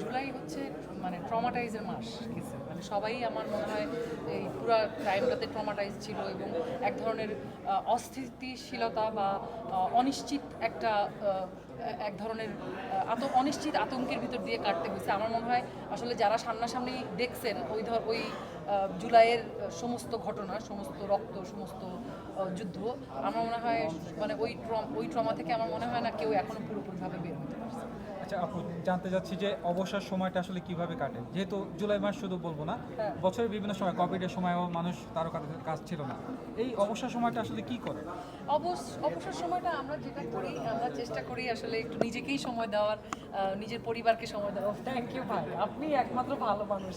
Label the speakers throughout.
Speaker 1: জুলাই হচ্ছে মানে ট্রমাটাইজের মাস গেছে, মানে সবাই আমার মনে হয় এই পুরো টাইমটাতে ট্রমাটাইজ ছিল এবং এক ধরনের অস্থিতিশীলতা বা অনিশ্চিত একটা এক ধরনের অনিশ্চিত আতঙ্কের ভিতর দিয়ে কাটতে হয়েছে। আমার মনে হয় আসলে যারা সামনাসামনি দেখছেন ওই জুলাইয়ের সমস্ত ঘটনা, সমস্ত রক্ত, সমস্ত যুদ্ধ, আমার মনে হয় মানে ওই ট্রমা থেকে আমার মনে হয় না কেউ এখনো পুরোপুরিভাবে বের হতে পারছে।
Speaker 2: আচ্ছা আপু, জানতে চাচ্ছি যে অবসর সময়টা আসলে কিভাবে কাটে, যেহেতু জুলাই মাস শুধু বলবো না,
Speaker 1: হ্যাঁ।
Speaker 2: বছরের বিভিন্ন সময় কোভিডের সময়ও মানুষ তারও কাজ ছিল না, এই অবসর সময়টা আসলে কি করে?
Speaker 1: অবসর সময়টা আমরা যেটা করি, আমরা চেষ্টা করি আসলে একটু নিজেকেই সময় দেওয়ার, নিজের পরিবারকে সময় দেওয়ার। থ্যাংক ইউ ভাই, আপনি একমাত্র ভালো মানুষ।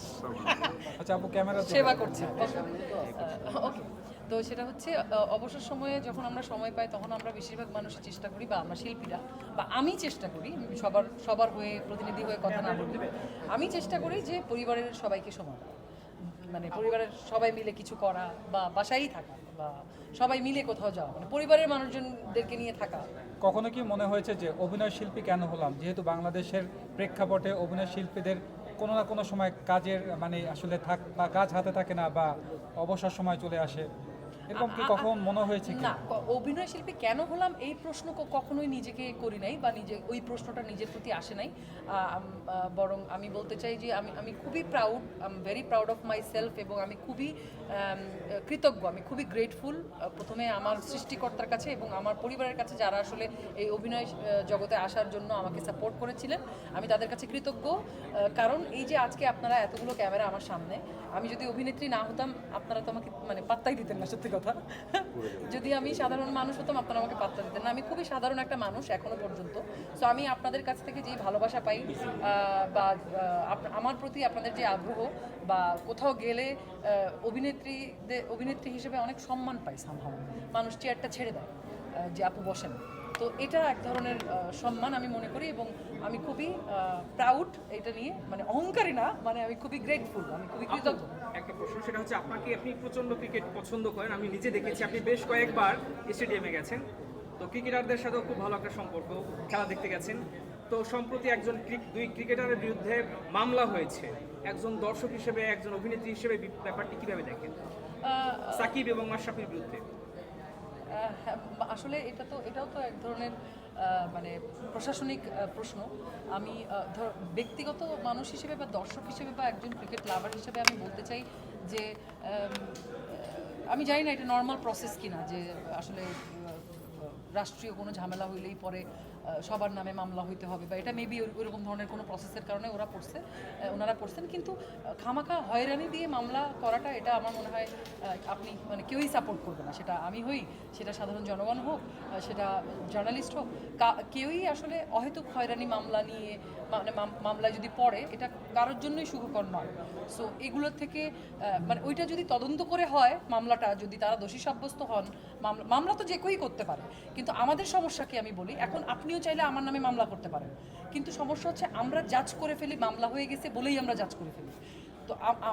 Speaker 2: আচ্ছা আপু, ক্যামেরা
Speaker 1: সেবা করছেন। ওকে, তো সেটা হচ্ছে অবসর সময়ে যখন আমরা সময় পাই তখন আমরা বেশিরভাগ মানুষই চেষ্টা করি, বা আমরা শিল্পীরা বা আমি চেষ্টা করি, সবার হয়ে প্রতিনিধি হয়ে কথা না বলি, আমি চেষ্টা করি যে পরিবারের সবাইকে সময় দেওয়া, মানে পরিবারের সবাই মিলে কিছু করা বা বাসায়ই থাকা বা সবাই মিলে কোথাও যাওয়া, মানে পরিবারের মানুষজনদেরকে নিয়ে থাকা।
Speaker 2: কখনো কি মনে হয়েছে যে অভিনয় শিল্পী কেন হলাম, যেহেতু বাংলাদেশের প্রেক্ষাপটে অভিনয় শিল্পীদের কোনো না কোনো সময় কাজের মানে আসলে বা কাজ হাতে থাকে না বা অবসর সময় চলে আসে, এরকম কি কখন মনে হয়েছে কি?
Speaker 1: না, অভিনয় শিল্পী কেন হলাম এই প্রশ্ন কখনোই নিজেকে করি নাই, বা ওই প্রশ্নটা নিজের প্রতি আসে নাই। বরং আমি বলতে চাই যে আমি খুবই proud, I am very proud of my self, এবং আমি খুবই কৃতজ্ঞ, আমি খুবই গ্রেটফুল প্রথমে আমার সৃষ্টিকর্তার কাছে এবং আমার পরিবারের কাছে, যারা আসলে এই অভিনয় জগতে আসার জন্য আমাকে সাপোর্ট করেছিলেন। আমি তাদের কাছে কৃতজ্ঞ, কারণ এই যে আজকে আপনারা এতগুলো ক্যামেরা আমার সামনে, আমি যদি অভিনেত্রী না হতাম আপনারা তো আমাকে মানে পাত্তাই দিতেন না, সত্যি কথা। যদি আমি সাধারণ মানুষ হতাম আপনারা আমাকে পাত্তা দিতেন না। আমি খুবই সাধারণ একটা মানুষ এখনো পর্যন্ত। সো আমি আপনাদের কাছ থেকে যেই ভালোবাসা পাই বা আমার প্রতি আপনাদের যে আগ্রহ, বা কোথাও গেলে অভিনেত্রী হিসেবে অনেক সম্মান পাই, সামহাও মানুষ চেয়ারটা ছেড়ে দেয় যে আপু বসেন। তো এটা এক ধরনের সম্মান আমি মনে করি, এবং আমি খুবই প্রাউড এটা নিয়ে, মানে অহংকারী না, মানে আমি খুবই গ্রেটফুল, আমি খুবই কৃতজ্ঞ।
Speaker 3: একটা প্রশ্ন, সেটা হচ্ছে আপনি প্রচন্ড ক্রিকেট পছন্দ করেন, আমি নিজে দেখেছি আপনি বেশ কয়েকবার স্টেডিয়ামে গেছেন, তো ক্রিকেটারদের সাথেও খুব ভালো একটা সম্পর্ক, খেলা দেখতে গেছেন। তো সম্প্রতি দুই ক্রিকেটারের বিরুদ্ধে মামলা হয়েছে, একজন দর্শক হিসেবে, একজন অভিনেত্রী হিসেবে ব্যাপারটি কিভাবে দেখেন, সাকিব এবং মাশরাফির বিরুদ্ধে?
Speaker 1: হ্যাঁ, আসলে এটাও তো এক ধরনের মানে প্রশাসনিক প্রশ্ন। আমি ব্যক্তিগত মানুষ হিসেবে বা দর্শক হিসেবে বা একজন ক্রিকেট লাভার হিসেবে আমি বলতে চাই যে আমি জানি না এটা নর্মাল প্রসেস কিনা, যে আসলে রাষ্ট্রীয় কোনো ঝামেলা হইলেই পরে সবার নামে মামলা হইতে হবে, বা এটা মেবি ওইরকম ধরনের কোনো প্রসেসের কারণে ওনারা পড়ছেন। কিন্তু খামাখা হয়রানি দিয়ে মামলা করাটা, এটা আমার মনে হয় আপনি মানে কেউই সাপোর্ট করবে না, সেটা আমি হই, সেটা সাধারণ জনগণ হোক, সেটা জার্নালিস্ট হোক, কেউই আসলে অহেতুক হয়রানি মামলা নিয়ে মানে মামলায় যদি পড়ে, এটা কারোর জন্যই সুখকর নয়। সো এগুলোর থেকে মানে ওইটা যদি তদন্ত করে হয়, মামলাটা যদি তারা দোষী সাব্যস্ত হন, মামলা তো যে কেউই করতে পারে। কিন্তু আমাদের সমস্যা কি আমি বলি, এখন আপনিও চাইলে আমার নামে মামলা করতে পারেন, কিন্তু সমস্যা হচ্ছে আমরা জাজ করে ফেলি, মামলা হয়ে গেছে বলেই আমরা জাজ করে ফেলি। তো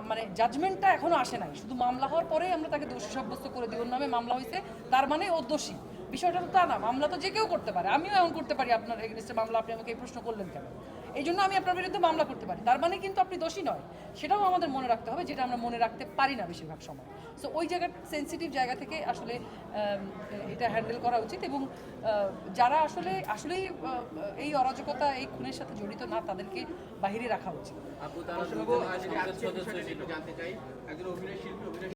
Speaker 1: মানে জাজমেন্টটা এখনো আসে নাই, শুধু মামলা হওয়ার পরেই আমরা তাকে দোষী সাব্যস্ত করে দিই, ওর নামে মামলা হয়েছে তার মানে ও দোষী। বিষয়টা তো তা না, মামলা তো যে কেউ করতে পারে, আমিও এমন করতে পারি আপনার এগেনস্টে মামলা, আপনি আমাকে এই প্রশ্ন করলেন কেন, এই জন্য আমি আপনার বিরুদ্ধে মামলা করতে পারি, তার মানে কিন্তু আপনি দোষী নয়। সেটাও আমাদের মনে রাখতে হবে, যেটা আমরা মনে রাখতে পারি না বেশিরভাগ সময়। সো ওই জায়গার সেন্সিটিভ জায়গা থেকে আসলে এটা হ্যান্ডেল করা উচিত, এবং যারা আসলেই এই অরাজকতা, এই খুনের সাথে জড়িত না, তাদেরকে বাহিরে রাখা উচিত।
Speaker 4: আপু, তারা দুজন আজ সংসদ সদস্য ছিল, জানতে চাই একজন অভিনয় শিল্পী